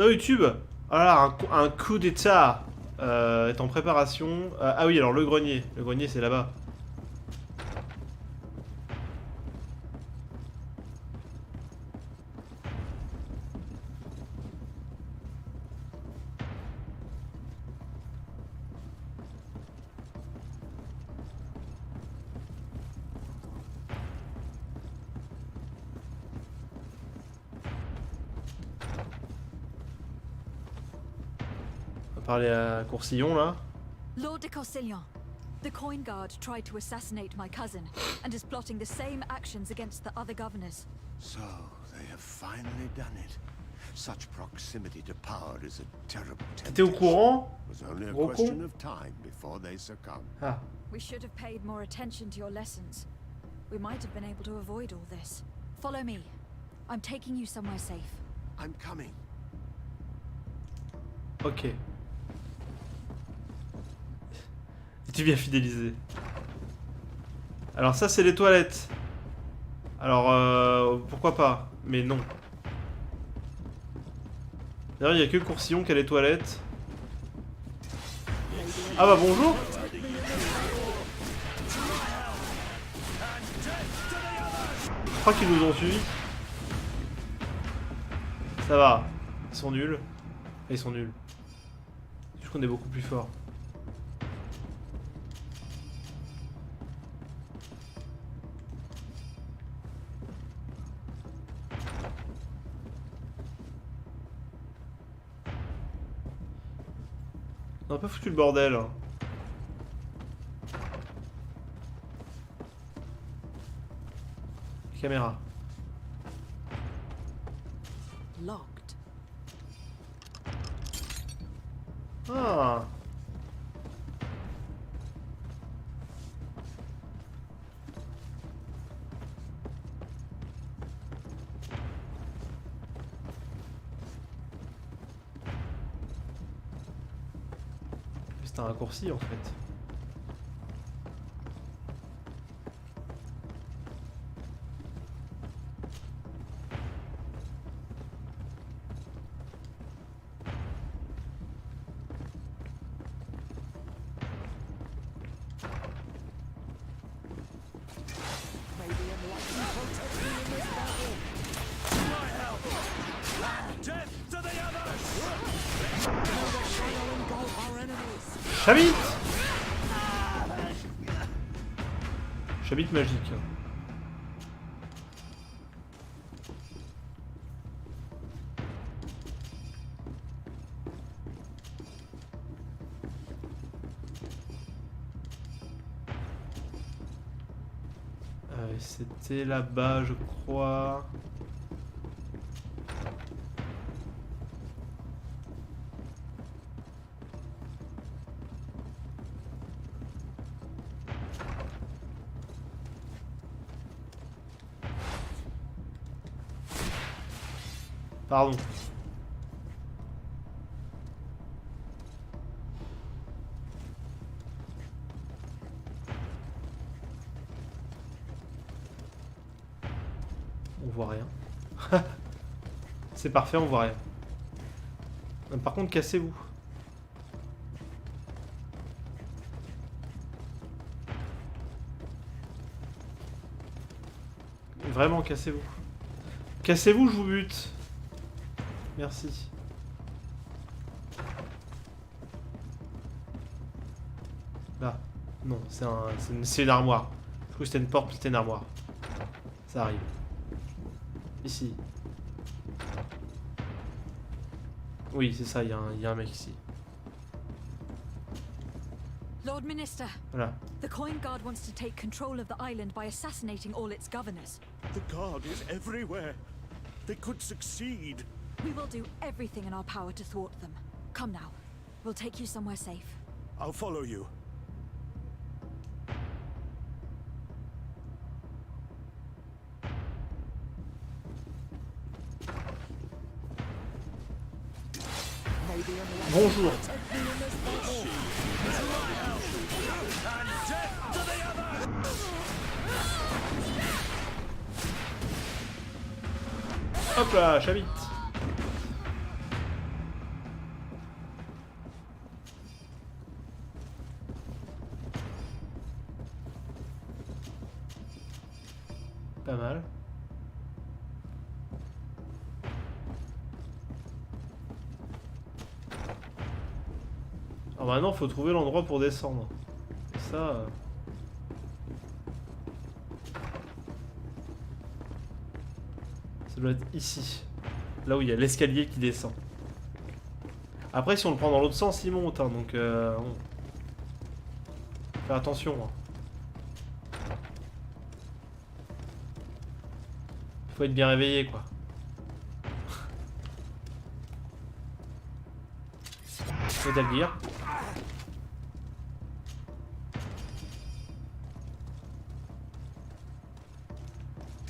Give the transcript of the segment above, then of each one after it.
Sur YouTube, voilà, un coup d'état est en préparation. Ah oui, alors le grenier. Le grenier, c'est là-bas. On va parler à Coursillon, là. Lord de Corsillon, the coin guard tried to assassinate my cousin and is plotting the same actions against the other governors. So, they have finally done it. Such proximity to power is a terrible T'étais au temptation. courant? It was only a Gros question con. of time before they succumb. Ah. We should have paid more attention to your lessons. We might have been able to avoid all this. Follow me. I'm taking you somewhere safe. I'm coming. Ok. Tu bien fidélisé. Alors ça c'est les toilettes. Alors pourquoi pas? Mais non. D'ailleurs il n'y a que Coursillon qui a les toilettes. Ah bah bonjour. Je crois qu'ils nous ont suivis. Ça va. Ils sont nuls. Ils sont nuls. Je qu'on est beaucoup plus fort. On a un peu foutu le bordel. Caméra. Locked. Ah. C'est un raccourci en fait. Chabit! Chabit magique. C'était là-bas, je crois. Pardon. On voit rien. C'est parfait, on voit rien. Par contre, cassez-vous. Vraiment, cassez-vous. Cassez-vous, je vous bute. Merci. Là. Non, c'est une armoire. Je crois que c'était une porte, c'était une armoire. Ça arrive. Ici. Oui, c'est ça, il y a un mec ici. Lord Minister, Voilà. the coin guard wants to take control of the island by assassinating all its governors. The guard is everywhere. They could succeed. We will do everything in our power to thwart them. Come now. We'll take you somewhere safe. I'll follow you. Bonjour. Hop là, Chabit. Pas mal. Alors maintenant, faut trouver l'endroit pour descendre. Et ça... ça doit être ici. Là où il y a l'escalier qui descend. Après, si on le prend dans l'autre sens, il monte. Hein, donc... bon. Faire attention. Hein. Faut être bien réveillé, quoi. Faut établir.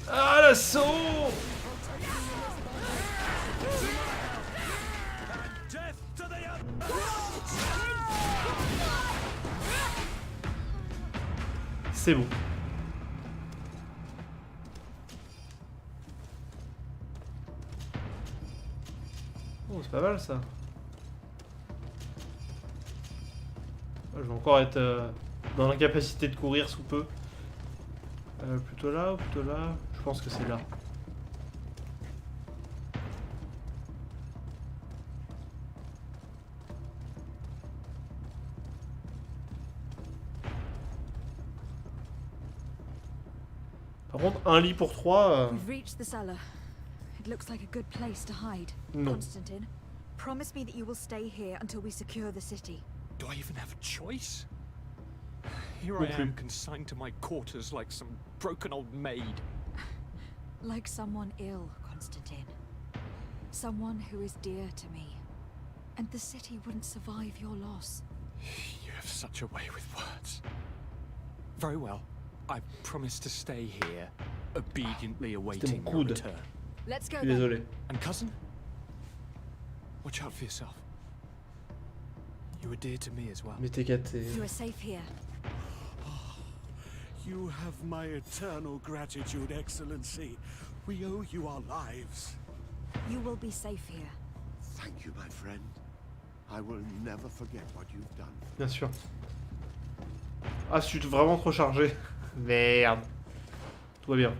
Ah, l'assaut! C'est bon. Oh, c'est pas mal ça. Je vais encore être dans l'incapacité de courir sous peu. Plutôt là ou plutôt là? Je pense que c'est là. Par contre, un lit pour 3. We've reached the cellar. It looks like a good place to hide. Non. Constantine, promise me that you will stay here until we secure the city. Do I even have a choice? Here Non I plus. am, consigned to my quarters like some broken old maid. Like someone ill, Constantine. Someone who is dear to me. And the city wouldn't survive your loss. You have such a way with words. Very well. I promise to stay here, obediently awaiting your coude. return. Let's go Je suis then. désolé. And cousin? Watch out for yourself. You were dear to me as well. Mais t'es gâté. You are safe here. You have my eternal gratitude, Excellency. We owe you our lives. You will be safe here. Thank you, my friend. I will never forget what you've done. Bien sûr. Ah, je suis vraiment trop chargé. Merde. Tout va bien.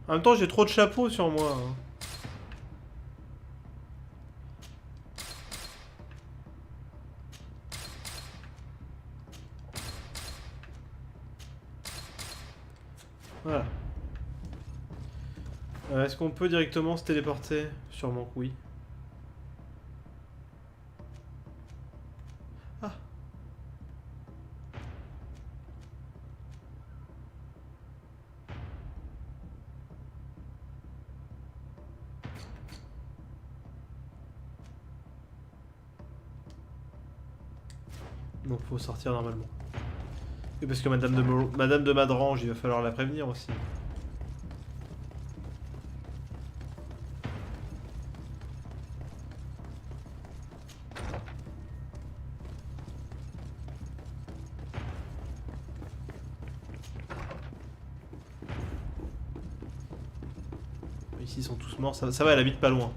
En même temps, j'ai trop de chapeaux sur moi. Hein. Voilà. Est-ce qu'on peut directement se téléporter? Sûrement que oui. Ah. Donc faut sortir normalement. Et parce que Madame de Madrange, il va falloir la prévenir aussi. Ici ils sont tous morts, ça va, elle habite pas loin.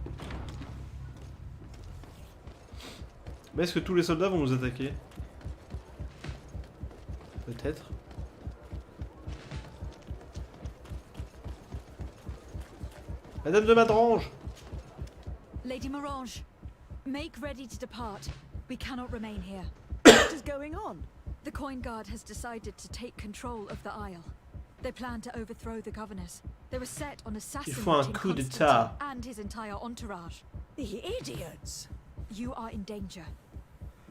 Mais est-ce que tous les soldats vont nous attaquer? Peut-être. Madame de Madrange! Lady Morange, make ready to depart. We cannot remain here. What is going on? The Coin Guard has decided to take control of the Isle. They plan to overthrow the governors. They were set on Il faut un assassinating coup Constantine d'état. and his entire entourage. The idiots! You are in danger.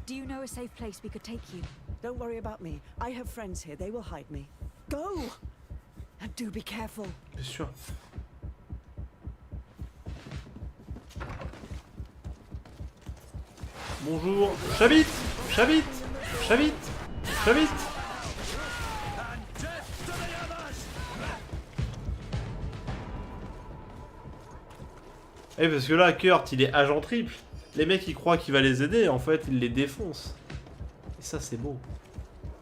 Do you know a safe place we could take you? Don't worry about me. I have friends here. They will hide me. Go! And do be careful. Bien sûr. Bonjour. J'habite. J'habite. J'habite. J'habite. Eh parce que là, Kurt, il est agent triple. Les mecs, ils croient qu'il va les aider, en fait, il les défonce. Et ça, c'est beau.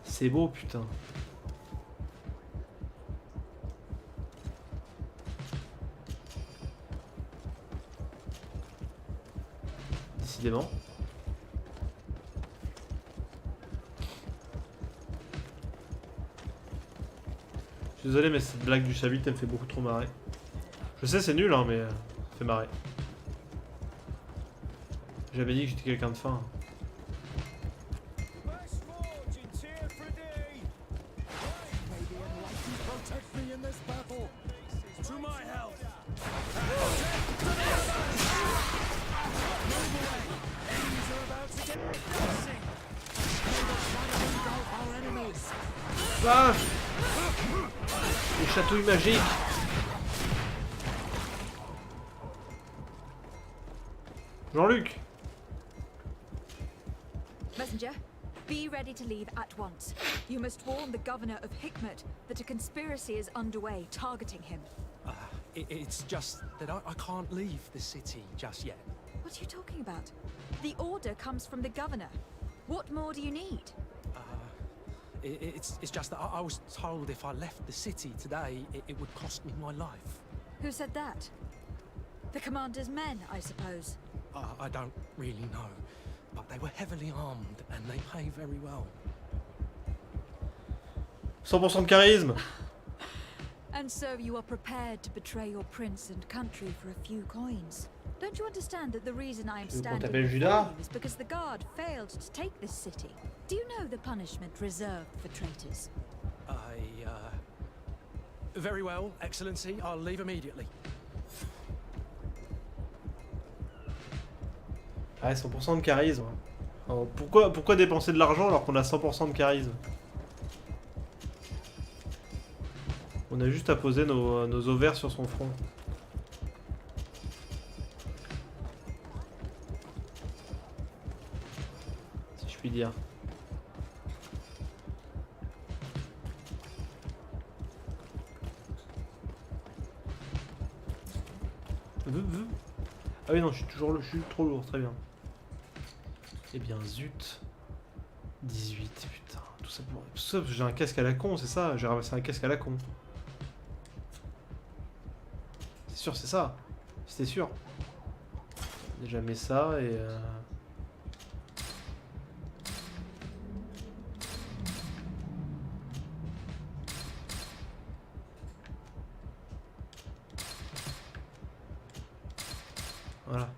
C'est beau, putain. Décidément. Je suis désolé, mais cette blague du chabit, elle me fait beaucoup trop marrer. Je sais, c'est nul, hein, mais ça fait marrer. J'avais dit que j'étais quelqu'un de fin. Ah, les chatouilles magiques. Jean-Luc. Messenger, be ready to leave at once. You must warn the governor of Hikmet that a conspiracy is underway targeting him. It's just that I can't leave the city just yet. What are you talking about? The order comes from the governor. What more do you need? It's just that I was told if I left the city today, it would cost me my life. Who said that? The commander's men, I suppose. I don't really know, but they were heavily armed and they pay very well. 100% de charisme. And so you are prepared to betray your prince and country for a few coins. Don't you understand that the reason I am Tu veux qu'on standing t'appelle before Judas? you is because the guard failed to take this city? Do you know the punishment reserved for traitors? Very well, Excellency. I'll leave immediately. Ouais, 100% de charisme. Alors, pourquoi dépenser de l'argent alors qu'on a 100% de charisme? On a juste à poser nos ovaires sur son front. Si je puis dire. Ah oui non, je suis trop lourd, très bien. Eh bien zut. 18, putain. Tout ça parce que j'ai un casque à la con, c'est ça. J'ai ramassé un casque à la con. C'est sûr, c'est ça. C'était sûr. Déjà mis ça et... Voilà.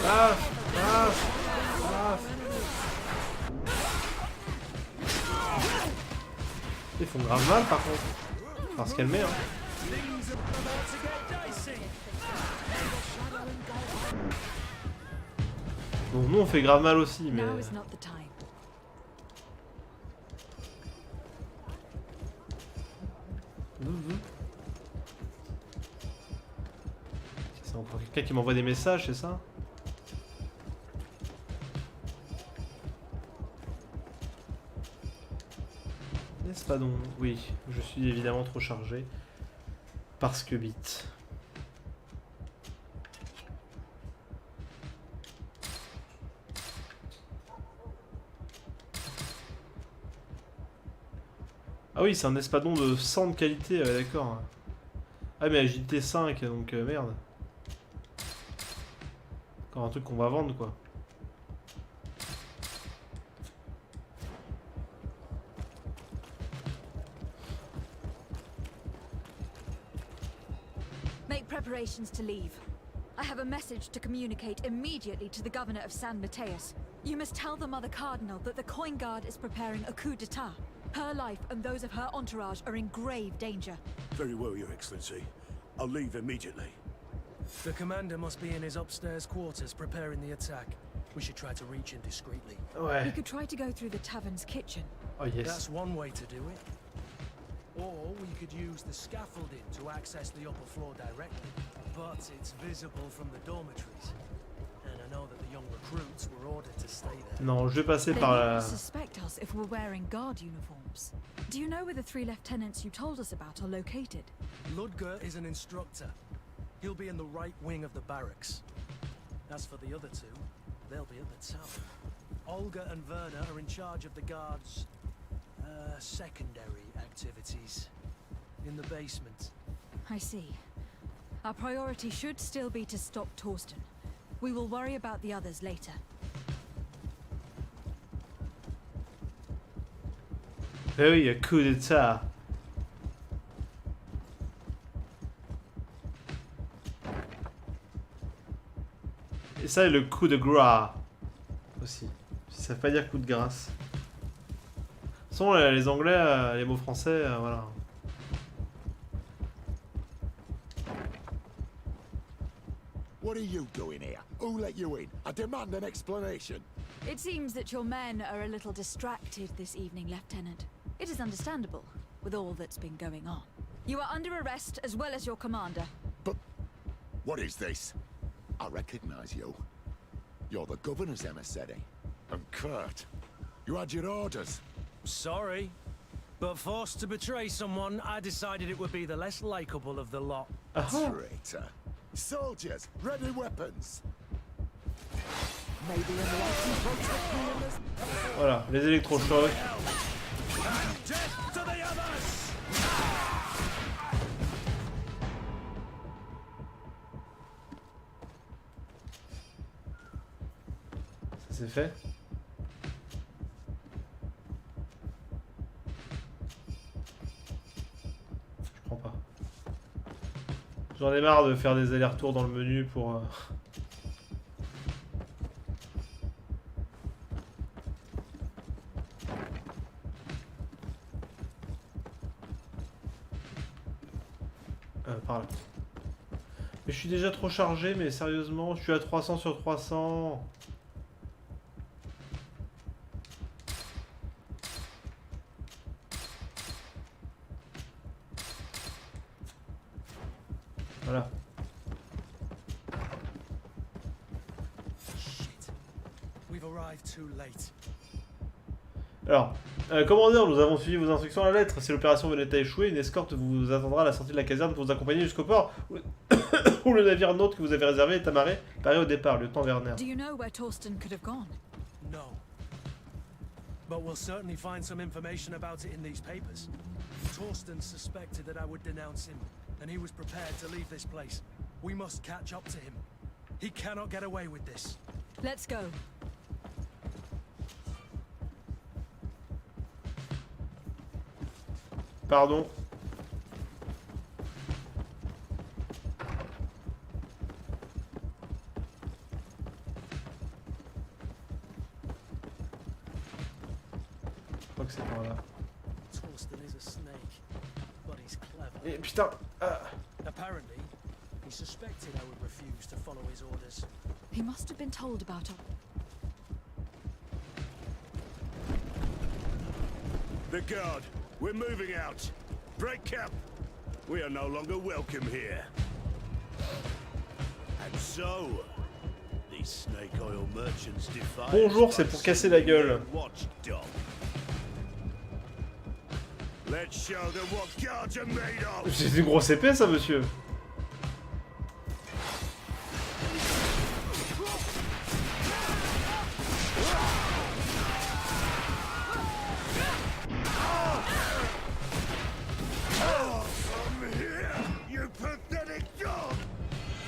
Ah, ah, ah. Ils font grave mal par contre. Parce qu'elle met hein. Bon, nous on fait grave mal aussi, mais... Now is not the time. C'est encore quelqu'un qui m'envoie des messages, c'est ça? N'est-ce pas donc? Oui, je suis évidemment trop chargé. Parce que bite. Ah oui, c'est un espadon de 100 de qualité, d'accord. Ah mais agilité 5, donc merde. Encore un truc qu'on va vendre quoi. Make preparations to leave. I have a message to communicate immediately to the governor of San Mateus. You must tell the Mother Cardinal that the Coin Guard is preparing a coup d'etat. Her life and those of her entourage are in grave danger. Very well, Your Excellency. I'll leave immediately. The commander must be in his upstairs quarters preparing the attack. We should try to reach him discreetly. We Ouais. could try to go through the tavern's kitchen. Oh yes. That's one way to do it. Or we could use the scaffolding to access the upper floor directly. but it's visible from the dormitories. And I know that the young recruits were ordered to stay there. Non, je vais passer They par wouldn't la... suspect us if we're wearing guard uniforms. Do you know where the 3 lieutenants you told us about are located? Ludger is an instructor. He'll be in the right wing of the barracks. As for the other 2, they'll be at the top. Olga and Werner are in charge of the guards' secondary activities in the basement. I see. Our priority should still be to stop Torsten. We will worry about the others later. Eh oui, il y a coup d'état. Et ça, le coup de gras. Aussi. Ça veut pas dire coup de grâce. De toute façon, les anglais, les mots français, voilà. What are you doing here? Who let you in? I demand an explanation. It seems that your men are a little distracted this evening, Lieutenant. It is understandable, with all that's been going on. You are under arrest, as well as your commander. But what is this? I recognize you. You're the governor's emissary. And Kurt, you had your orders. Sorry, but forced to betray someone, I decided it would be the less likable of the lot. Traitor. Soldiers, ready weapons. Maybe in the action protect me in this. Voilà, les électrochocs. Death to the others! Ça c'est fait. Je prends pas. J'en ai marre de faire des allers-retours dans le menu pour... par là. Mais je suis déjà trop chargé, mais sérieusement, je suis à 300 sur 300. Voilà. Shit. We've arrived too late. Alors, commandeur, nous avons suivi vos instructions à la lettre. Si l'opération venait à échouer, une escorte vous attendra à la sortie de la caserne pour vous accompagner jusqu'au port où le navire nôtre que vous avez réservé est amarré, paré au départ, lieutenant Werner. Do you know where Torsten could have gone? No. But we'll certainly find some information about it in these papers. Torsten suspected that I would denounce him, and he was prepared to leave this place. We must catch up to him. He cannot get away with this. Let's go. Pardon. Je crois que c'est par là. Torsten is a snake, but he's clever. Et putain, Apparently, he suspected I would refuse to follow his orders. He must have been told about our... The guard, we're moving out. Break camp. We are no longer welcome here. And so, these snake oil merchants defy. Bonjour, c'est pour casser la gueule. Watchdog. Let's show them what guards are made of. C'est une grosse épée ça, monsieur.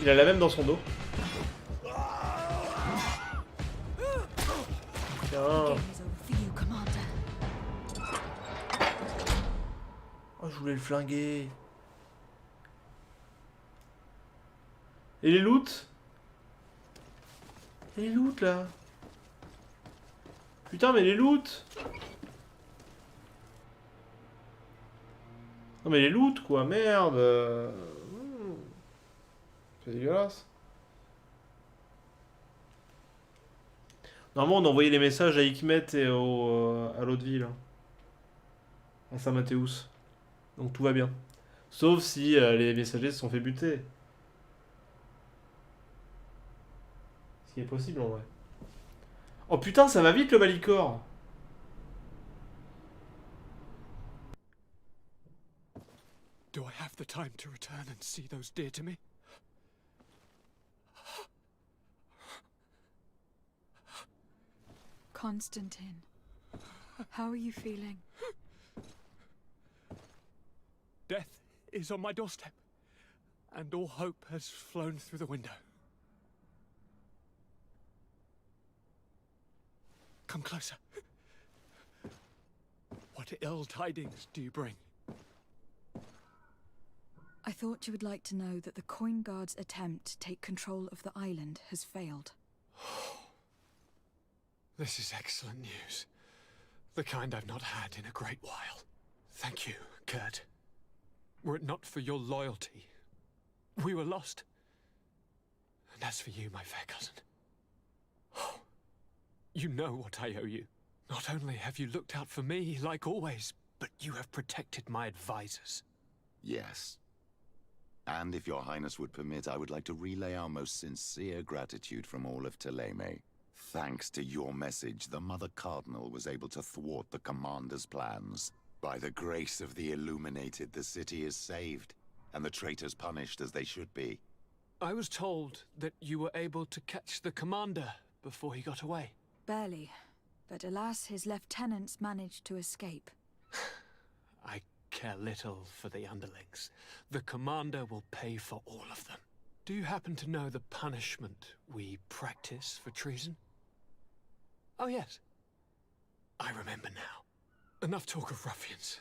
Il a la même dans son dos. Tiens. Game is over for you, Commander. Oh, je voulais le flinguer. Et les loots? Et les loots là? Putain, mais les loots! Non mais les loots quoi, merde! C'est dégueulasse. Normalement on envoyait les messages à Hikmet et à l'autre ville. Hein. À Saint-Mathéus. Donc tout va bien. Sauf si les messagers se sont fait buter. qui est possible en vrai. Oh putain, ça va vite le Malicor. Do I have the time to return and see those dear to me? Constantine, how are you feeling? Death is on my doorstep, and all hope has flown through the window. Come closer. What ill tidings do you bring? I thought you would like to know that the Coin Guard's attempt to take control of the island has failed. This is excellent news. The kind I've not had in a great while. Thank you, Kurt. Were it not for your loyalty, we were lost. And as for you, my fair cousin, you know what I owe you. Not only have you looked out for me, like always, but you have protected my advisors. Yes. And if your highness would permit, I would like to relay our most sincere gratitude from all of Thélème. Thanks to your message, the Mother Cardinal was able to thwart the commander's plans. By the grace of the Illuminated, the city is saved, and the traitors punished as they should be. I was told that you were able to catch the commander before he got away. Barely, but alas, his lieutenants managed to escape. I care little for the underlings. The commander will pay for all of them. Do you happen to know the punishment we practice for treason? Oh yes, I remember now. Enough talk of ruffians.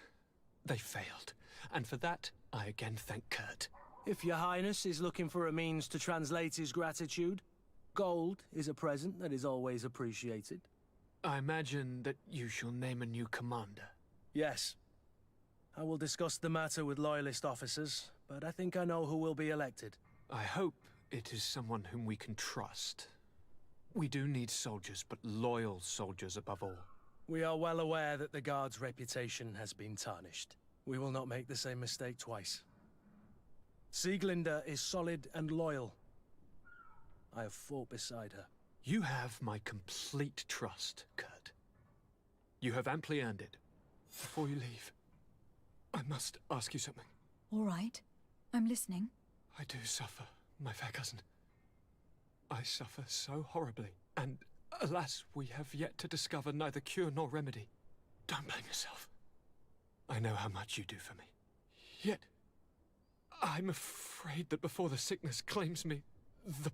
They failed, and for that I again thank Kurt. If your highness is looking for a means to translate his gratitude, gold is a present that is always appreciated. I imagine that you shall name a new commander. Yes. I will discuss the matter with loyalist officers, but I think I know who will be elected. I hope it is someone whom we can trust. We do need soldiers, but loyal soldiers above all. We are well aware that the Guard's reputation has been tarnished. We will not make the same mistake twice. Sieglinde is solid and loyal. I have fought beside her. You have my complete trust, Kurt. You have amply earned it. Before you leave, I must ask you something. All right, I'm listening. I do suffer, my fair cousin. I suffer so horribly, and alas, we have yet to discover neither cure nor remedy. Don't blame yourself. I know how much you do for me. Yet, I'm afraid that before the sickness claims me, the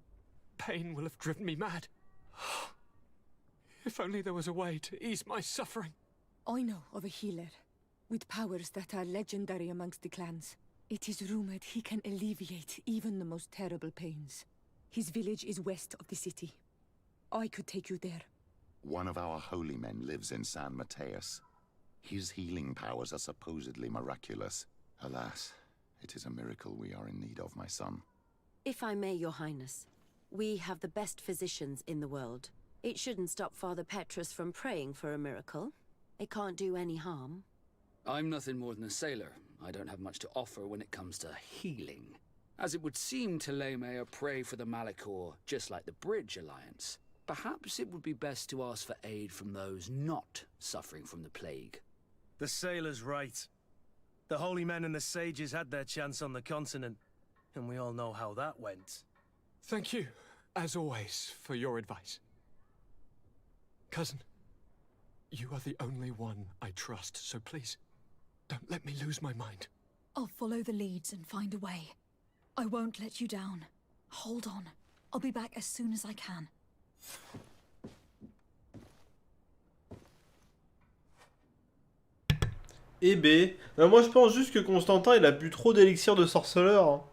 pain will have driven me mad. If only there was a way to ease my suffering. I know of a healer, with powers that are legendary amongst the clans. It is rumored he can alleviate even the most terrible pains. His village is west of the city. I could take you there. One of our holy men lives in San Mateus. His healing powers are supposedly miraculous. Alas, it is a miracle we are in need of, my son. If I may, your highness, we have the best physicians in the world. It shouldn't stop Father Petrus from praying for a miracle. It can't do any harm. I'm nothing more than a sailor. I don't have much to offer when it comes to healing. As it would seem Thélème are prey for the Malicor, just like the Bridge Alliance. Perhaps it would be best to ask for aid from those not suffering from the plague. The sailor's right. The holy men and the sages had their chance on the continent, and we all know how that went. Thank you, as always, for your advice. Cousin, you are the only one I trust, so please, don't let me lose my mind. I'll follow the leads and find a way. I won't let you down. Hold on. I'll be back as soon as I can. Eh ben, moi je pense juste que Constantin il a bu trop d'élixir de sorceleur. Hein.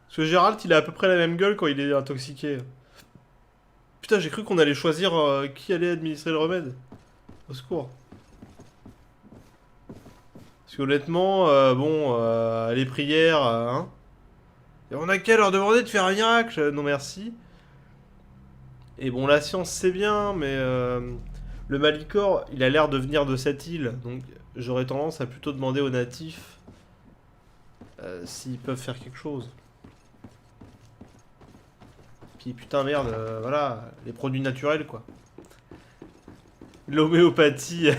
Parce que Gérald il a à peu près la même gueule quand il est intoxiqué. Putain, j'ai cru qu'on allait choisir qui allait administrer le remède. Au secours. Parce que honnêtement, les prières, hein. Et on a qu'à leur demander de faire un miracle. Non merci. Et bon, la science c'est bien, mais le Malicor, il a l'air de venir de cette île. Donc j'aurais tendance à plutôt demander aux natifs s'ils peuvent faire quelque chose. Puis putain merde, voilà, les produits naturels quoi. L'homéopathie,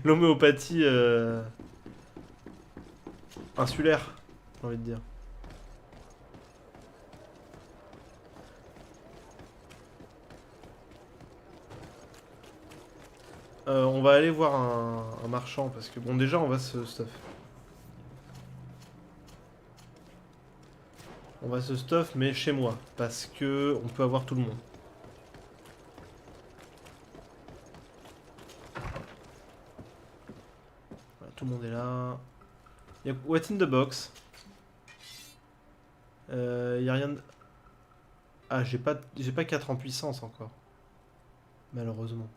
l'homéopathie insulaire, j'ai envie de dire. On va aller voir un marchand parce que bon déjà on va se stuff. On va se stuff mais chez moi parce que on peut avoir tout le monde. Voilà, tout le monde est là. Y a what in the box? Y a rien de... Ah j'ai pas 4 en puissance encore. Malheureusement.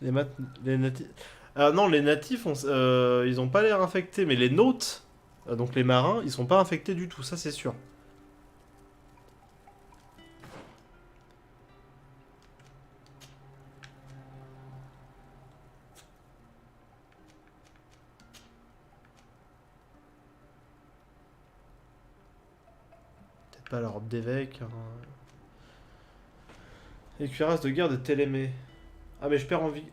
Les natifs... Ah non, les natifs, ils ont pas l'air infectés, mais les nautes, donc les marins, ils sont pas infectés du tout, ça c'est sûr. Peut-être pas la robe d'évêque. Hein. Les cuirasses de guerre de Télémée. Ah mais je perds en vie.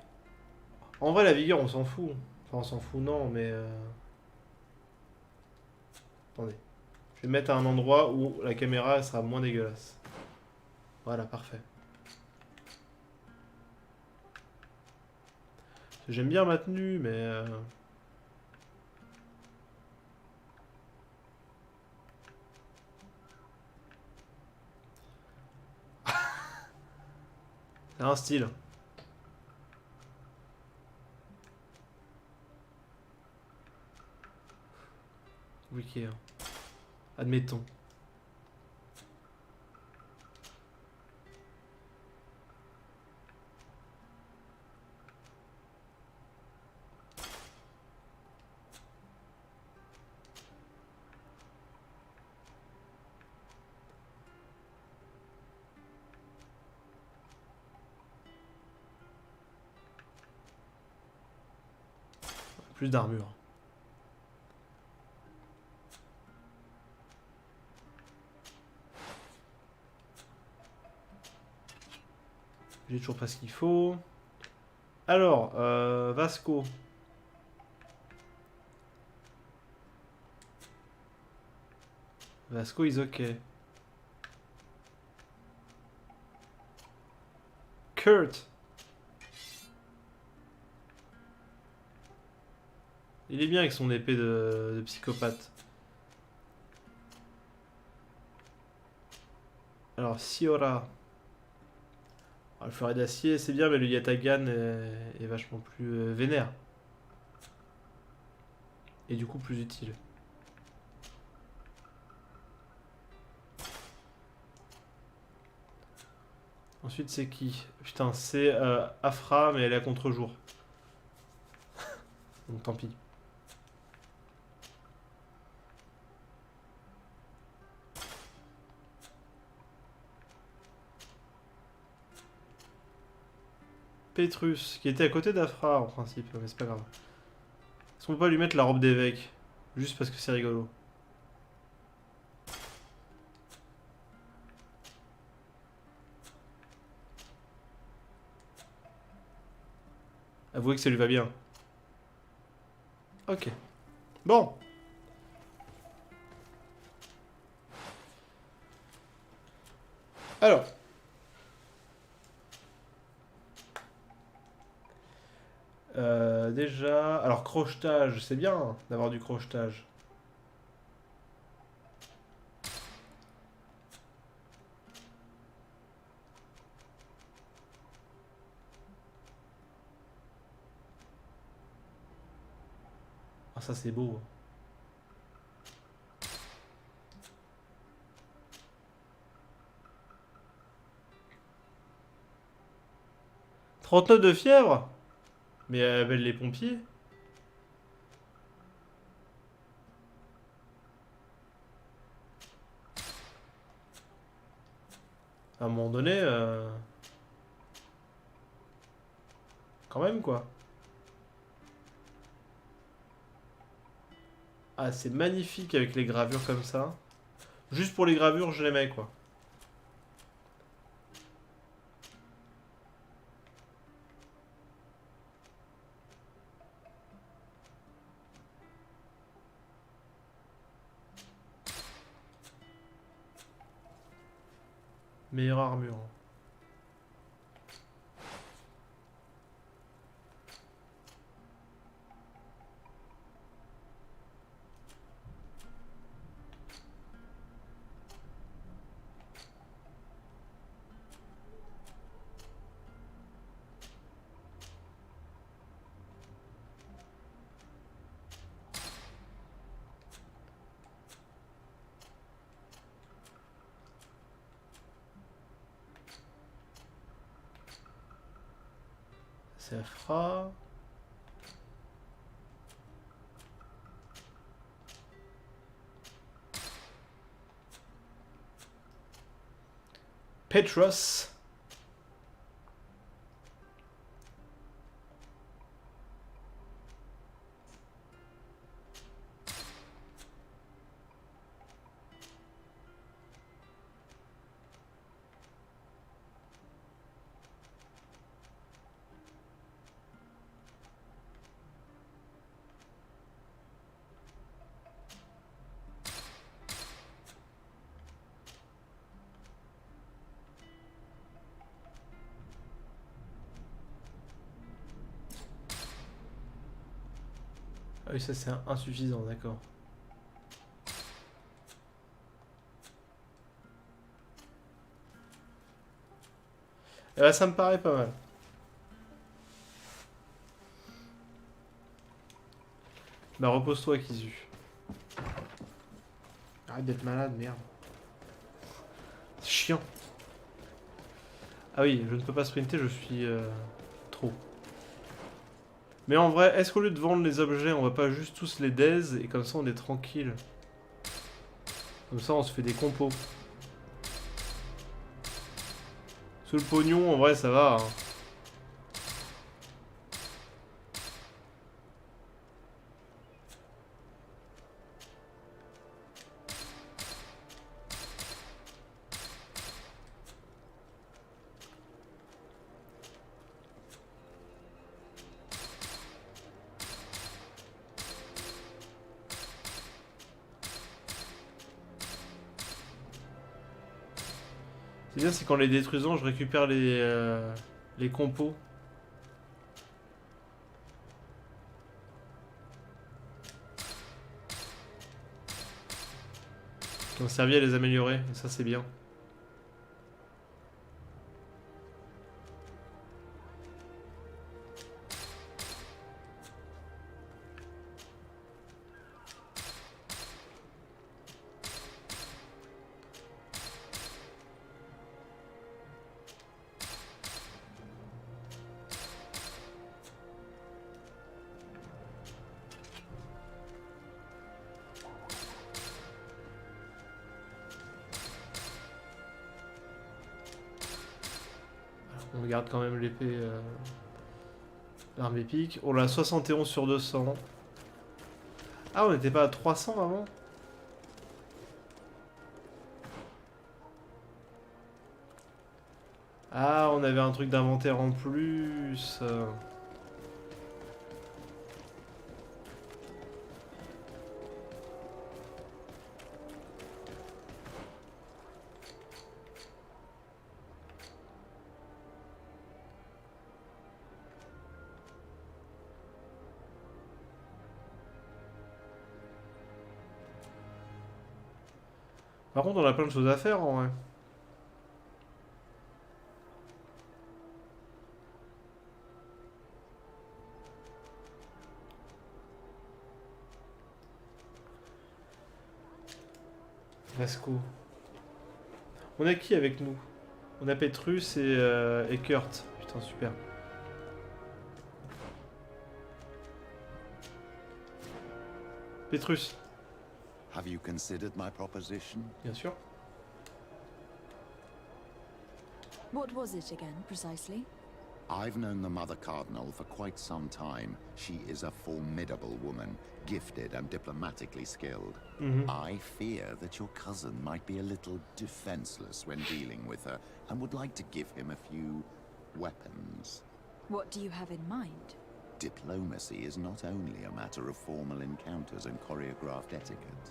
En vrai la vigueur on s'en fout. Enfin on s'en fout non mais... Attendez. Je vais me mettre à un endroit où la caméra elle sera moins dégueulasse. Voilà, parfait. J'aime bien ma tenue mais... C'est un style. Ok. Admettons. Plus d'armure. J'ai toujours pas ce qu'il faut. Alors, Vasco. Vasco is ok. Kurt. Il est bien avec son épée de psychopathe. Alors, Siora. Alors, le fleuret d'acier, c'est bien, mais le Yatagan est vachement plus vénère. Et du coup, plus utile. Ensuite, c'est qui? Putain, c'est Afra, mais elle est à contre-jour. Donc, tant pis. Petrus, qui était à côté d'Afra en principe, mais c'est pas grave. Est-ce qu'on peut pas lui mettre la robe d'évêque? Juste parce que c'est rigolo. Avouez que ça lui va bien. Ok. Bon. Alors. Déjà... Alors, crochetage, c'est bien d'avoir du crochetage. Ah, ça c'est beau. 39 de fièvre? Mais elle appelle les pompiers. À un moment donné... Quand même, quoi. Ah, c'est magnifique avec les gravures comme ça. Juste pour les gravures, je les mets, quoi. Meilleure armure. Ça fera... Petros. Ah oui, ça c'est insuffisant, d'accord. Eh ben, ça me paraît pas mal. Bah repose-toi, Kizu. Arrête d'être malade, merde. C'est chiant. Ah oui, je ne peux pas sprinter, je suis trop. Mais en vrai, est-ce qu'au lieu de vendre les objets, on va pas juste tous les daze et comme ça on est tranquille? Comme ça on se fait des compos. Sous le pognon, en vrai ça va. Hein. C'est bien, c'est qu'en les détruisant, je récupère les compos. Qui ont servi à les améliorer, et ça c'est bien. On garde quand même l'épée, l'arme épique. On l'a 71 sur 200. Ah, on n'était pas à 300 avant? Ah, on avait un truc d'inventaire en plus. Par contre, on a plein de choses à faire en vrai. Vasco. On a qui avec nous? On a Petrus et Kurt. Putain, super. Petrus. Have you considered my proposition? Bien sûr. What was it again, precisely? I've known the Mother Cardinal for quite some time. She is a formidable woman, gifted and diplomatically skilled. I fear that your cousin might be a little defenseless when dealing with her, and would like to give him a few weapons. What do you have in mind? Diplomacy is not only a matter of formal encounters and choreographed etiquette.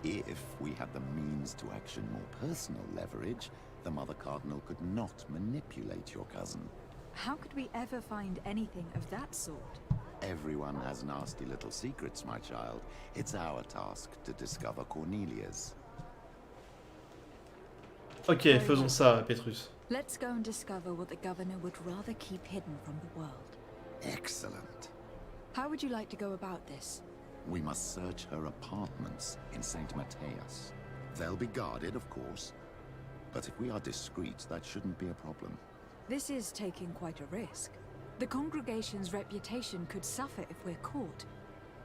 If we had the means to action more personal leverage, the Mother Cardinal could not manipulate your cousin. How could we ever find anything of that sort? Everyone has nasty little secrets, my child. It's our task to discover Cornelia's. Ok, faisons ça, Petrus. Let's go and discover what the governor would rather keep hidden from the world. Excellent. How would you like to go about this? We must search her apartments in St. Matthias. They'll be guarded, of course. But if we are discreet, that shouldn't be a problem. This is taking quite a risk. The congregation's reputation could suffer if we're caught,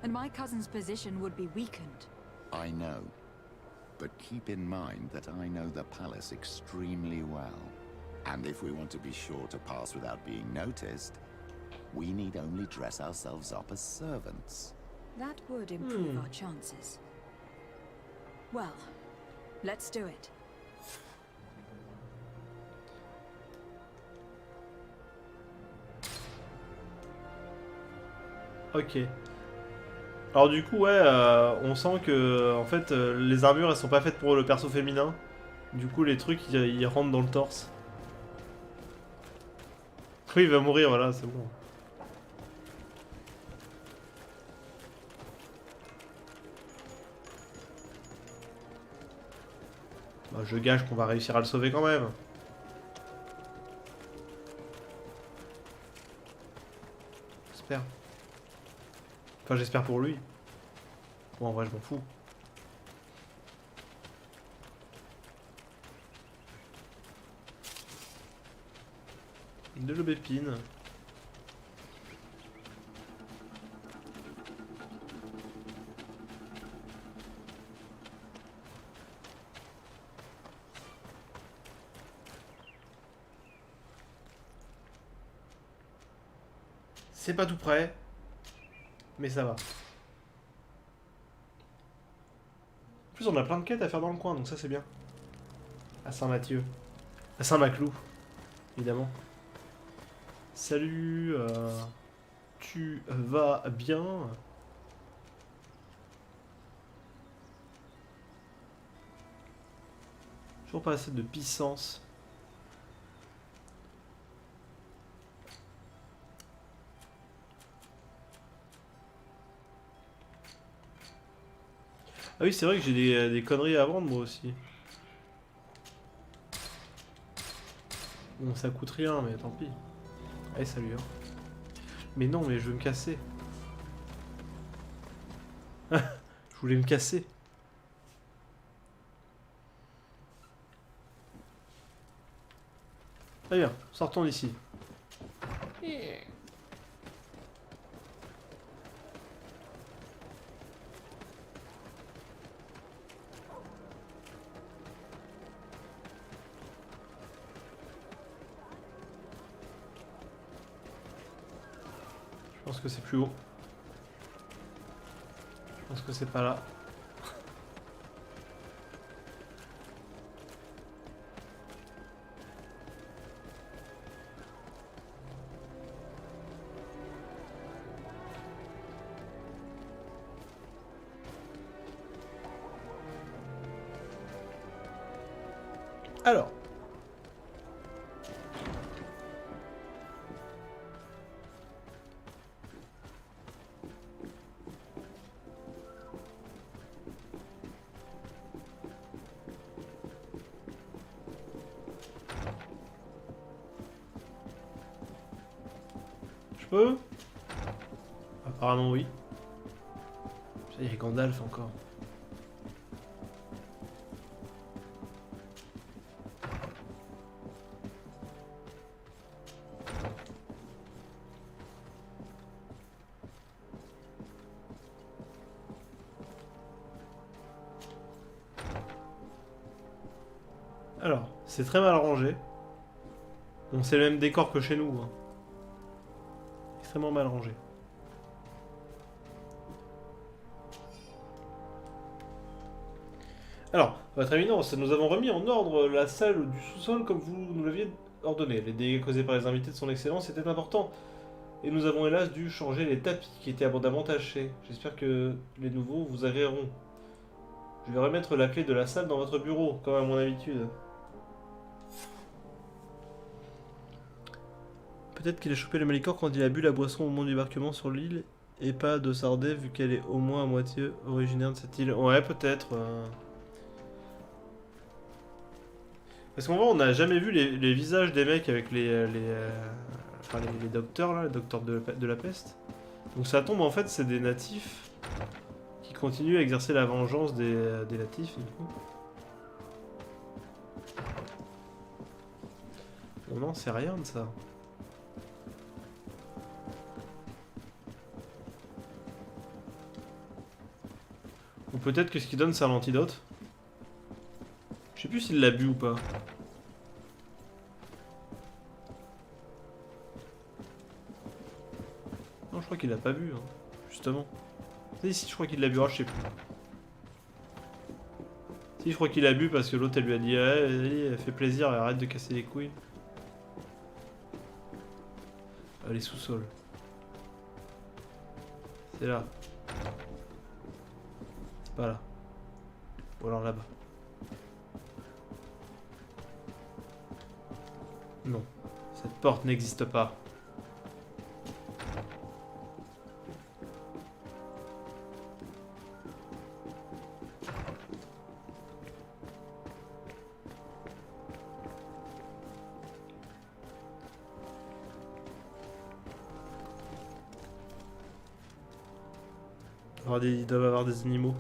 and my cousin's position would be weakened. I know. But keep in mind that I know the palace extremely well. And if we want to be sure to pass without being noticed, we need only dress ourselves up as servants. That would improve our chances. Well, let's do it. Ok. Alors du coup, ouais, on sent que en fait, les armures, elles sont pas faites pour le perso féminin. Du coup, les trucs, ils rentrent dans le torse. Oui, il va mourir, voilà, c'est bon. Bah, je gage qu'on va réussir à le sauver quand même. J'espère. Enfin, j'espère pour lui. Bon, en vrai, je m'en fous. De l'aubépine. C'est pas tout près, mais ça va. En plus, on a plein de quêtes à faire dans le coin, donc ça c'est bien. À Saint-Mathieu. À Saint-Maclou, évidemment. Salut, tu vas bien? Toujours pas assez de puissance. Ah oui, c'est vrai que j'ai des conneries à vendre moi aussi. Bon, ça coûte rien, mais tant pis. Allez, salut. Hein. Mais non, mais je veux me casser. Je voulais me casser. Très bien, sortons d'ici. Je pense que c'est plus haut. Je pense que c'est pas là. Alors. Je peux? Apparemment oui. Il y a Gandalf encore. Alors, c'est très mal rangé. Bon, c'est le même décor que chez nous. Hein. extrêmement mal rangé. Alors, votre éminence, nous avons remis en ordre la salle du sous-sol comme vous nous l'aviez ordonné. Les dégâts causés par les invités de son excellence étaient importants. Et nous avons hélas dû changer les tapis qui étaient abondamment tachés. J'espère que les nouveaux vous agréeront. Je vais remettre la clé de la salle dans votre bureau, comme à mon habitude. Peut-être qu'il a chopé le Malicor quand il a bu la boisson au moment du débarquement sur l'île et pas de Sardais vu qu'elle est au moins à moitié originaire de cette île. Ouais, peut-être. Parce qu'en vrai, on n'a jamais vu les visages des mecs avec les docteurs, là, les docteurs de la peste. Donc ça tombe, en fait, c'est des natifs qui continuent à exercer la vengeance des natifs, du coup. On n'en sait rien de ça. Ou peut-être que ce qu'il donne, c'est un antidote. Je sais plus s'il l'a bu ou pas. Non, je crois qu'il l'a pas bu, hein, justement. Si, je crois qu'il l'a bu, je sais plus. Si, je crois qu'il a bu parce que l'autre, elle lui a dit allez, fais plaisir, arrête de casser les couilles. Allez, sous-sol. C'est là. C'est pas là. Ou alors là-bas. Non. Cette porte n'existe pas. Ils doivent avoir des animaux.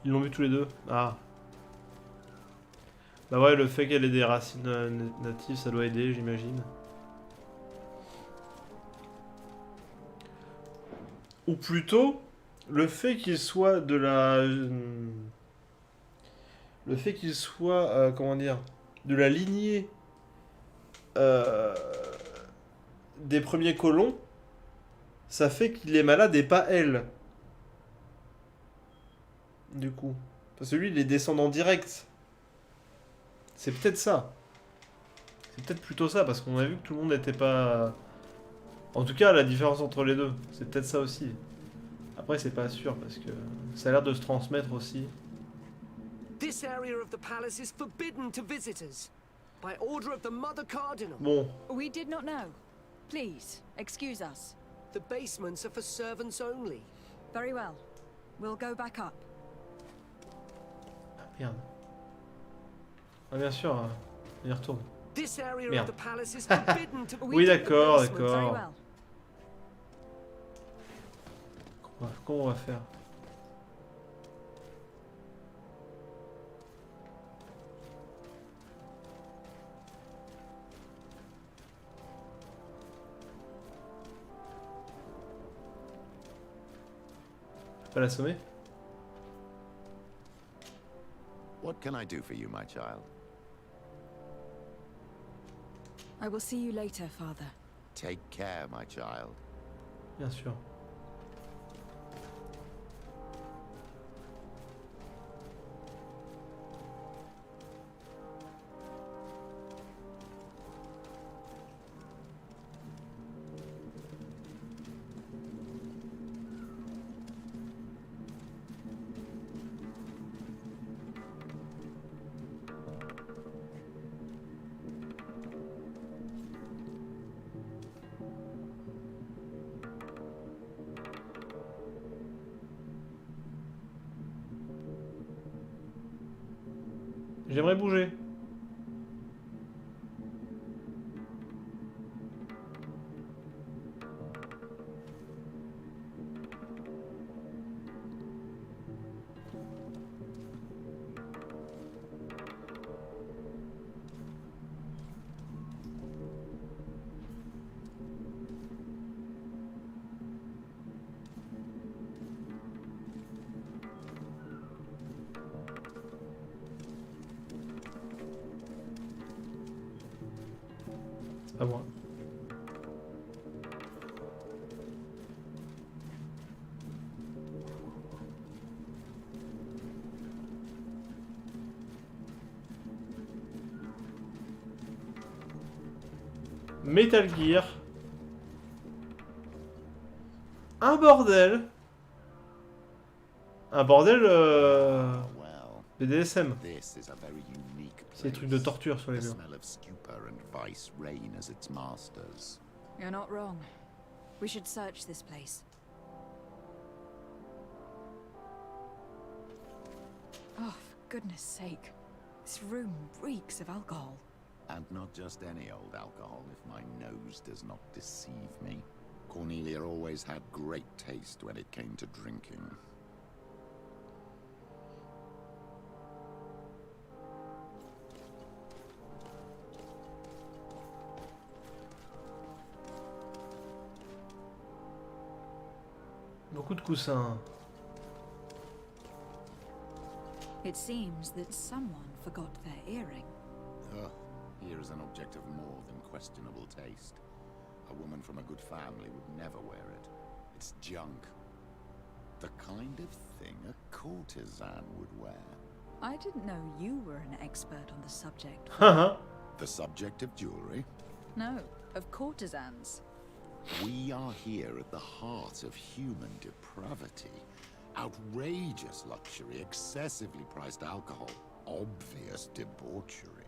Ils l'ont vu tous les deux. Ah. Bah ouais, le fait qu'elle ait des racines natives, ça doit aider, j'imagine. Ou plutôt, le fait qu'il soit de la... Le fait qu'il soit, comment dire, de la lignée des premiers colons, ça fait qu'il est malade et pas elle. Du coup. Parce que lui, il est descendant direct. C'est peut-être ça. C'est peut-être plutôt ça, parce qu'on a vu que tout le monde n'était pas... En tout cas, la différence entre les deux. C'est peut-être ça aussi. Après, c'est pas sûr, parce que ça a l'air de se transmettre aussi. This area of the palace is forbidden to visitors. By order of the Mother Cardinal. Bon. We did not know. Please, excuse us. The basements are for servants only. Very well. We'll go back up. Merde. Ah bien sûr, on y retourne. This area Merde. of the palace is forbidden to Oui d'accord, Very d'accord. well. Comment on va faire? Je peux pas l'assommer? What can I do for you, my child? I will see you later, Father. Take care, my child. Bien sûr. J'aimerais bouger. À moi. Metal Gear. Un bordel. Un bordel BDSM. C'est des trucs de torture sur les murs. You're not wrong. We should search this place. Oh, for goodness sake. This room reeks of alcohol. And not just any old alcohol, if my nose does not deceive me. Cornelia always had great taste when it came to drinking. Beaucoup de coussins. It seems that someone forgot their earring. Ugh, here is an object of more than questionable taste. A woman from a good family would never wear it. It's junk. The kind of thing a courtesan would wear. I didn't know you were an expert on the subject. The subject of jewelry? No, of courtesans. We are here at the heart of human depravity. Outrageous luxury, excessively priced alcohol, obvious debauchery.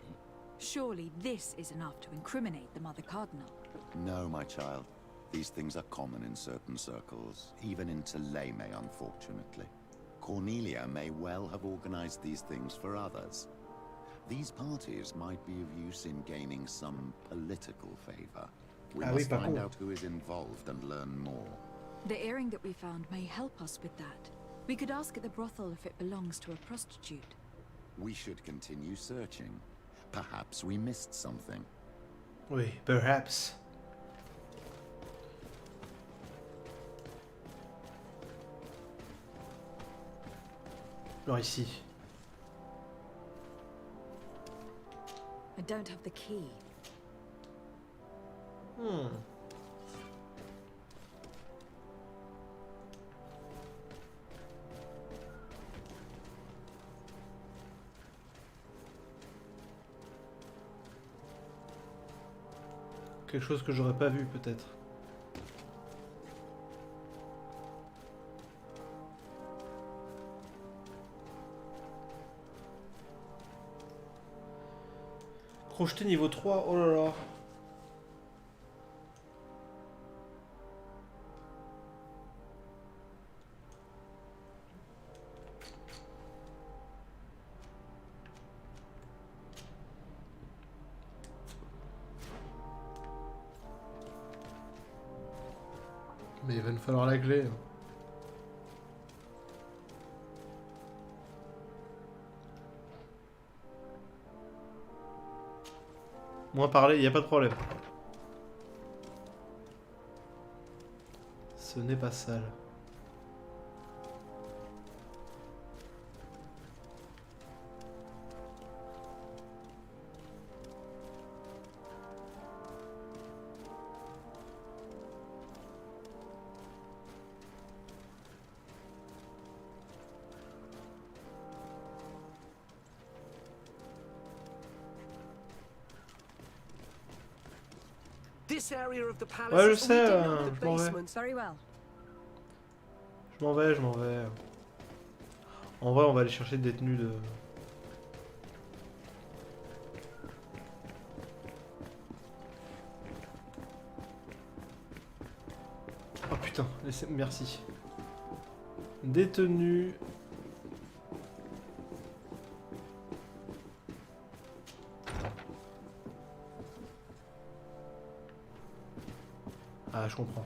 Surely this is enough to incriminate the Mother Cardinal. No, my child. These things are common in certain circles, even in Thélème, unfortunately. Cornelia may well have organized these things for others. These parties might be of use in gaining some political favor. We must find out who is involved and learn more. The earring that we found may help us with that. We could ask at the brothel if it belongs to a prostitute. We should continue searching. Perhaps we missed something. Oui, perhaps. Alors ici. I don't have the key. Quelque chose que j'aurais pas vu peut-être. Crocheté niveau 3, oh là là. Mais il va nous falloir la clé. Moins parler, il n'y a pas de problème. Ce n'est pas sale. This area of the palace Ouais, je is sais, we didn't know the je m'en vais. basement. Very well. Je m'en vais, je m'en vais. En vrai, on va aller chercher des détenus de... Oh putain, laissez... merci. Détenus... Ah, je comprends.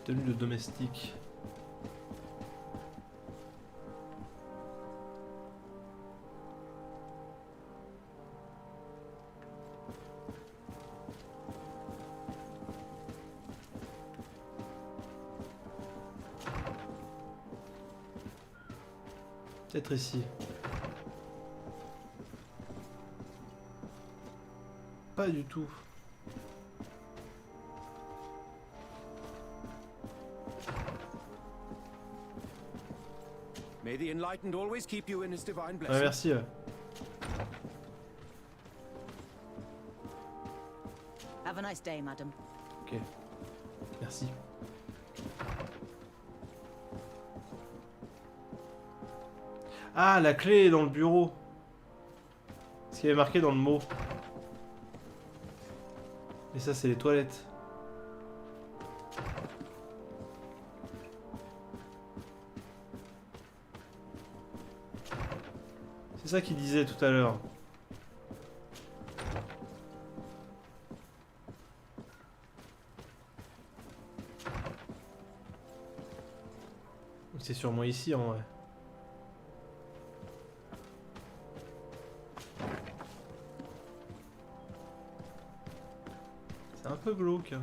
Tenue de domestique. Peut-être ici. Pas du tout. May the enlightened always keep you in his divine Ouais, blessing. merci. Have a nice day, madam. Ok. Merci. Ah, la clé est dans le bureau. Ce qui avait marqué dans le mot. Et ça, c'est les toilettes. C'est ça qu'il disait tout à l'heure. C'est sûrement ici en vrai. C'est un peu glauque.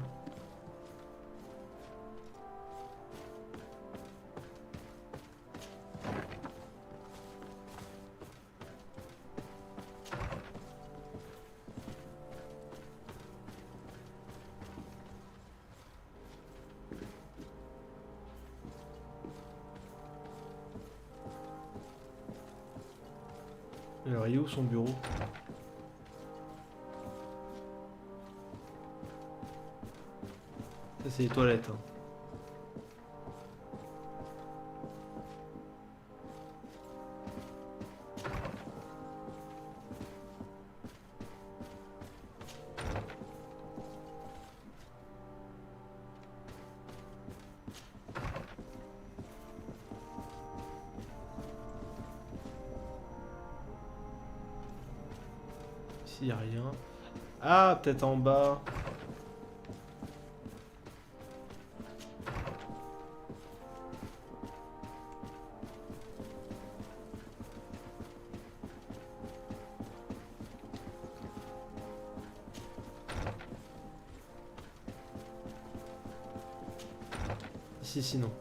Alors, il est où son bureau? Ça, c'est les toilettes. Hein. Ici, il n'y a rien. Ah, peut-être en bas. Ici, sinon.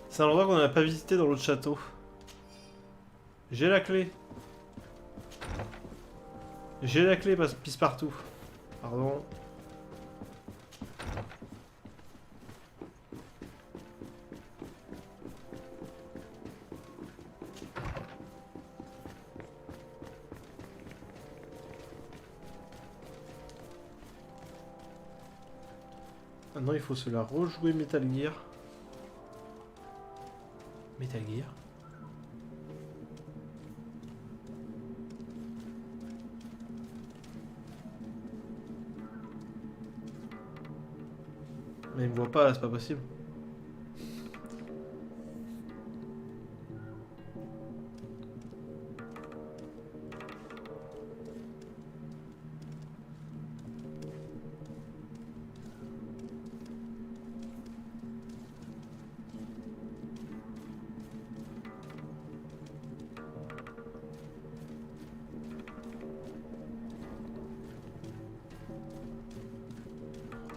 C'est un endroit qu'on n'a pas visité dans l'autre château. J'ai la clé. J'ai la clé, pisse partout. Pardon. Maintenant, il faut se la rejouer Metal Gear. Metal Gear. Mais il me voit pas là, c'est pas possible.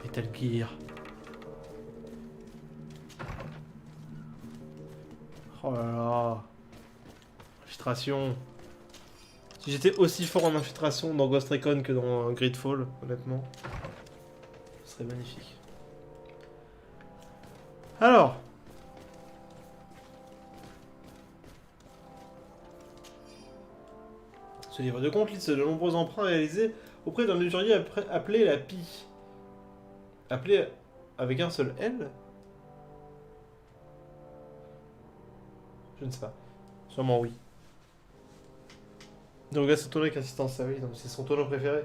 Metal Gear. Oh là là. Infiltration. Si j'étais aussi fort en infiltration dans Ghost Recon que dans GreedFall, honnêtement, ce serait magnifique. Alors. Ce livre de compte liste de nombreux emprunts réalisés auprès d'un usurier appelé la Pie. Appelé avec un seul L? Je ne sais pas. Sûrement oui. Donc là, c'est ton avec assistance, ah oui, c'est son tonneau préféré.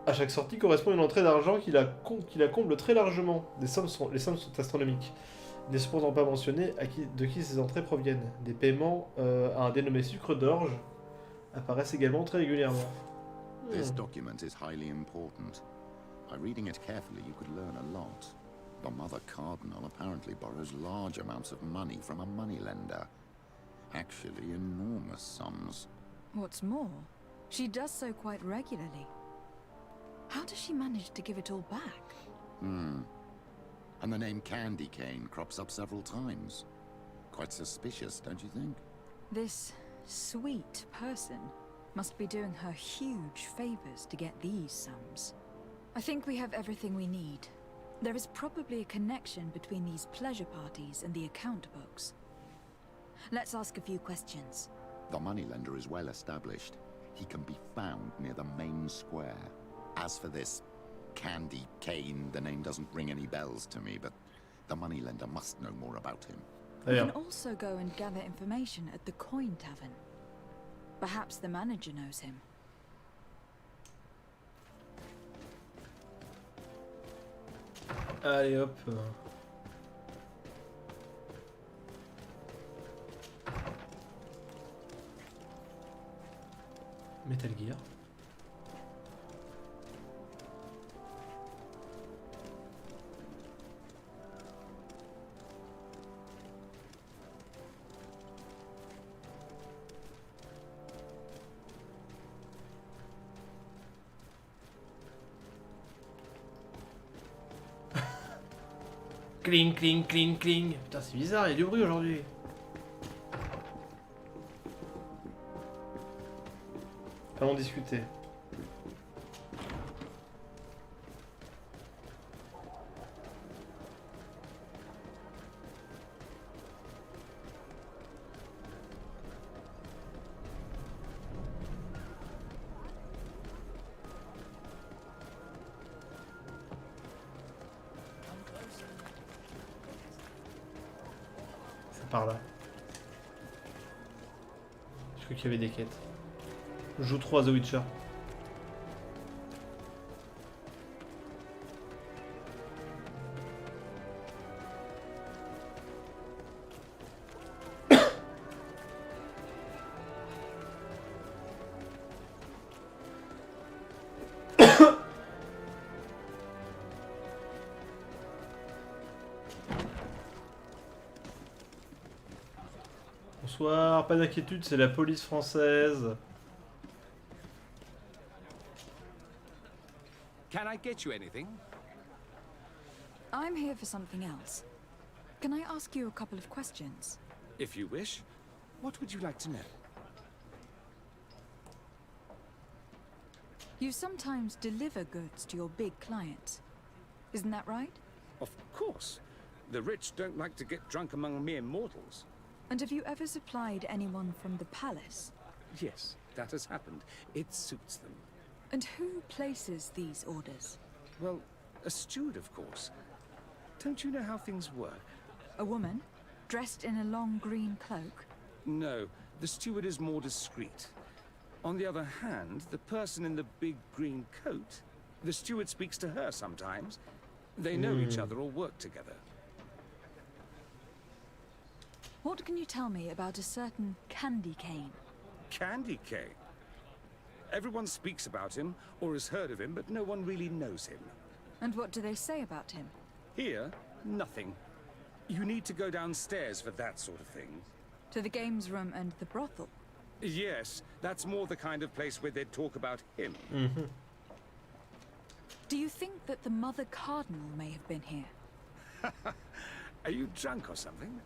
À chaque sortie correspond une entrée d'argent qui la comble très largement. Les sommes sont astronomiques. Il n'est cependant pas mentionné de qui ces entrées proviennent. Des paiements à un dénommé sucre d'orge apparaissent également très régulièrement. This document is highly important. By reading it carefully, you could learn a lot. The Mother Cardinal apparently borrows large amounts of money from a moneylender. Actually, enormous sums. What's more, she does so quite regularly. How does she manage to give it all back? And the name Candy Cane crops up several times. Quite suspicious, don't you think? This sweet person must be doing her huge favors to get these sums. I think we have everything we need. There is probably a connection between these pleasure parties and the account books. Let's ask a few questions. The moneylender is well established. He can be found near the main square. As for this Candy Cane, the name doesn't ring any bells to me, but the moneylender must know more about him. We can also go and gather information at the Coin Tavern. Perhaps the manager knows him. Allez hop. Metal Gear. Cling, cling, cling, cling. Putain, c'est bizarre, il y a du bruit aujourd'hui. Allons discuter. Par là. Je crois qu'il y avait des quêtes. Je joue trop à The Witcher. Bonsoir, pas d'inquiétude, c'est la police française. Can I get you anything? I'm here for something else. Can I ask you a couple of questions? If you wish. What would you like to know? You sometimes deliver goods to your big clients. Isn't that right? Of course. The rich don't like to get drunk among mere mortals. And have you ever supplied anyone from the palace? Yes, that has happened. It suits them. And who places these orders? Well, a steward, of course. Don't you know how things work? A woman? Dressed in a long green cloak? No, the steward is more discreet. On the other hand, the person in the big green coat, the steward speaks to her sometimes. They know each other or work together. What can you tell me about a certain Candy Cane? Candy Cane? Everyone speaks about him, or has heard of him, but no one really knows him. And what do they say about him? Here, nothing. You need to go downstairs for that sort of thing. To the games room and the brothel? Yes, that's more the kind of place where they'd talk about him. Do you think that the Mother Cardinal may have been here? Are you drunk or something?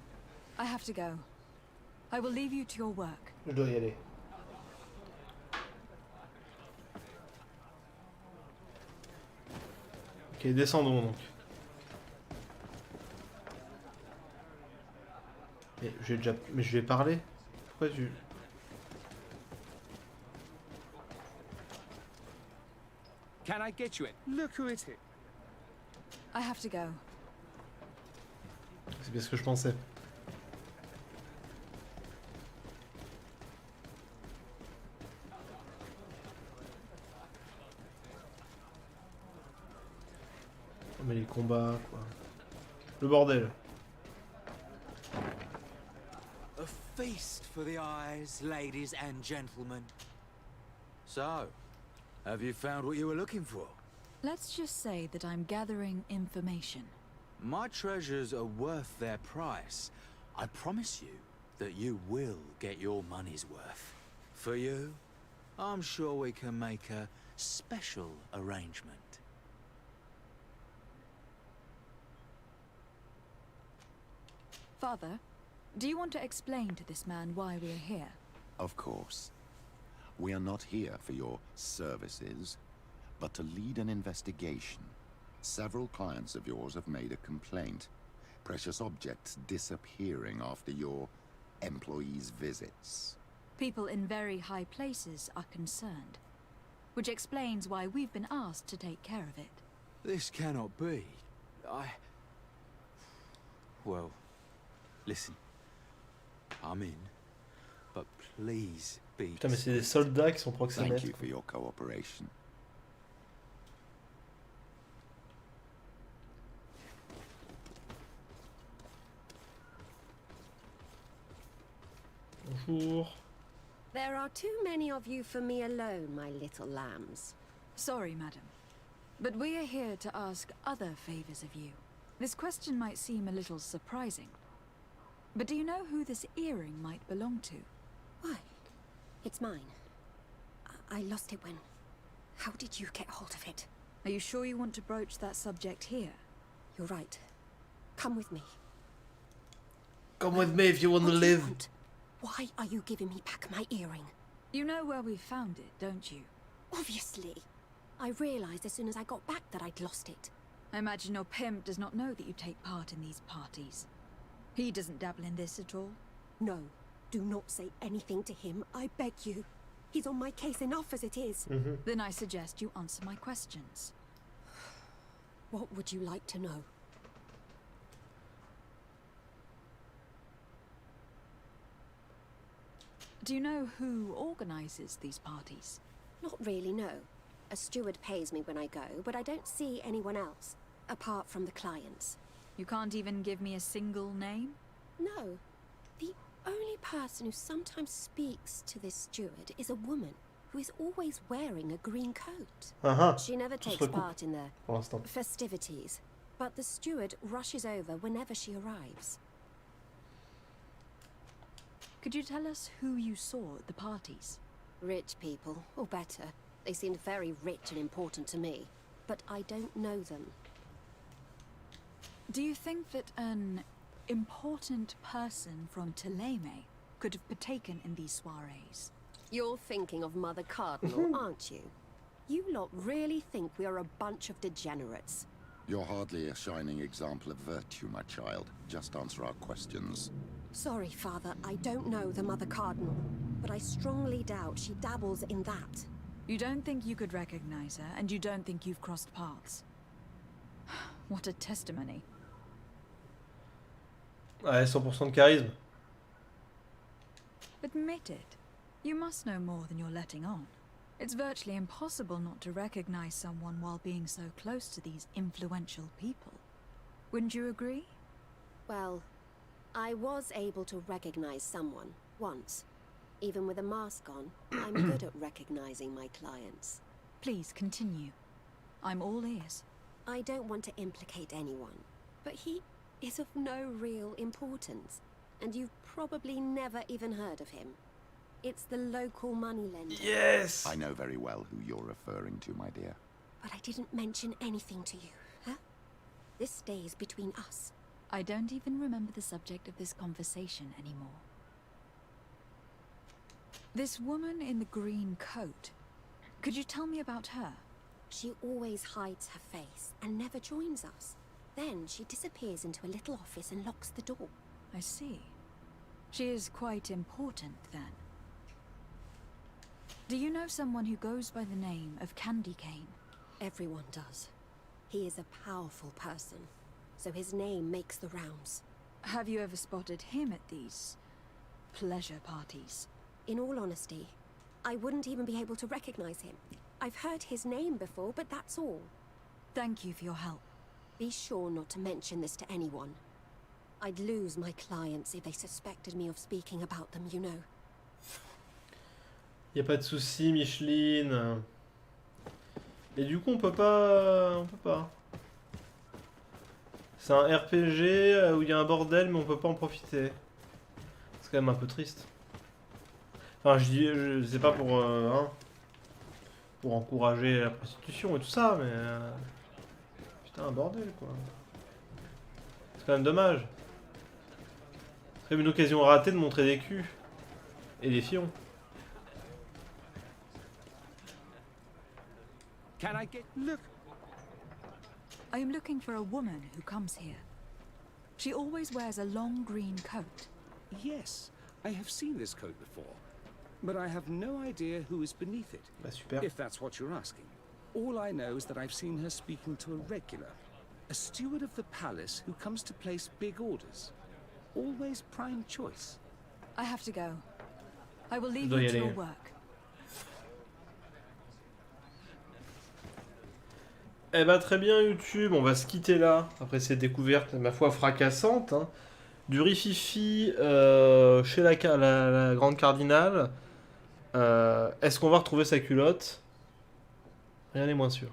I have to go. I will leave you to your work. Je dois y aller. Ok, descendons donc. Mais je vais parler. Pourquoi tu... Can I get you in? Look who it is. I have to go. C'est bien ce que je pensais. Mais les combats, quoi. Le bordel. A feast for the eyes, ladies and gentlemen. So, have you found what you were looking for? Let's just say that I'm gathering information. My treasures are worth their price. I promise you that you will get your money's worth. For you, I'm sure we can make a special arrangement. Father, do you want to explain to this man why we are here? Of course. We are not here for your services, but to lead an investigation. Several clients of yours have made a complaint. Precious objects disappearing after your employees' visits. People in very high places are concerned, which explains why we've been asked to take care of it. This cannot be. Well, listen. I'm in, but please be. Putain, mais c'est des soldats qui sont Thank proxénètes. you for your cooperation. Bonjour. There are too many of you for me alone, my little lambs. Sorry, madam, but we are here to ask other favors of you. This question might seem a little surprising, but do you know who this earring might belong to? Why? It's mine. I lost it when... How did you get hold of it? Are you sure you want to broach that subject here? You're right. Come with me. Come with me if you want to What do you live. want? Why are you giving me back my earring? You know where we found it, don't you? Obviously. I realized as soon as I got back that I'd lost it. I imagine your pimp does not know that you take part in these parties. He doesn't dabble in this at all? No. Do not say anything to him, I beg you. He's on my case enough as it is. Then I suggest you answer my questions. What would you like to know? Do you know who organizes these parties? Not really, no. A steward pays me when I go, but I don't see anyone else, apart from the clients. You can't even give me a single name? No. The only person who sometimes speaks to this steward is a woman who is always wearing a green coat. She never takes part in the festivities, but the steward rushes over whenever she arrives. Could you tell us who you saw at the parties? Rich people, or better. They seemed very rich and important to me, but I don't know them. Do you think that an important person from Thélème could have partaken in these soirees? You're thinking of Mother Cardinal, aren't you? You lot really think we are a bunch of degenerates. You're hardly a shining example of virtue, my child. Just answer our questions. Sorry, Father, I don't know the Mother Cardinal, but I strongly doubt she dabbles in that. You don't think you could recognize her, and you don't think you've crossed paths. What a testimony. Ouais, 100% de charisme. Admit it. You must know more than you're letting on. It's virtually impossible not to recognize someone while being so close to these influential people. Wouldn't you agree? Well, I was able to recognize someone, once. Even with a mask on, I'm good at recognizing my clients. Please continue. I'm all ears. I don't want to implicate anyone, but he is of no real importance, and you've probably never even heard of him. It's the local moneylender. Yes! I know very well who you're referring to, my dear. But I didn't mention anything to you, huh? This stays between us. I don't even remember the subject of this conversation anymore. This woman in the green coat. Could you tell me about her? She always hides her face and never joins us. Then she disappears into a little office and locks the door. I see. She is quite important, then. Do you know someone who goes by the name of Candy Cane? Everyone does. He is a powerful person, so his name makes the rounds. Have you ever spotted him at these pleasure parties? In all honesty, I wouldn't even be able to recognize him. I've heard his name before, but that's all. Thank you for your help. Be sure not to mention this to anyone. I'd lose my clients if they suspected me of speaking about them, you know. Y a pas de souci, Micheline. Et du coup, on peut pas. C'est un RPG où il y a un bordel, mais on peut pas en profiter. C'est quand même un peu triste. Enfin, je sais pas pour pour encourager la prostitution et tout ça, mais putain, un bordel quoi. C'est quand même dommage. C'est quand même une occasion ratée de montrer des culs et des fions. Can I get... Look! I am looking for a woman who comes here. She always wears a long green coat. Yes, I have seen this coat before, but I have no idea who is beneath it. Bah, super. If that's what you're asking. All I know is that I've seen her speaking to a regular, a steward of the palace who comes to place big orders. Always prime choice. I have to go. I will leave you to your work. Eh ben très bien YouTube, on va se quitter là, après cette découverte, ma foi, fracassante, hein, du rififi chez la grande cardinale. Est-ce qu'on va retrouver sa culotte? Rien n'est moins sûr.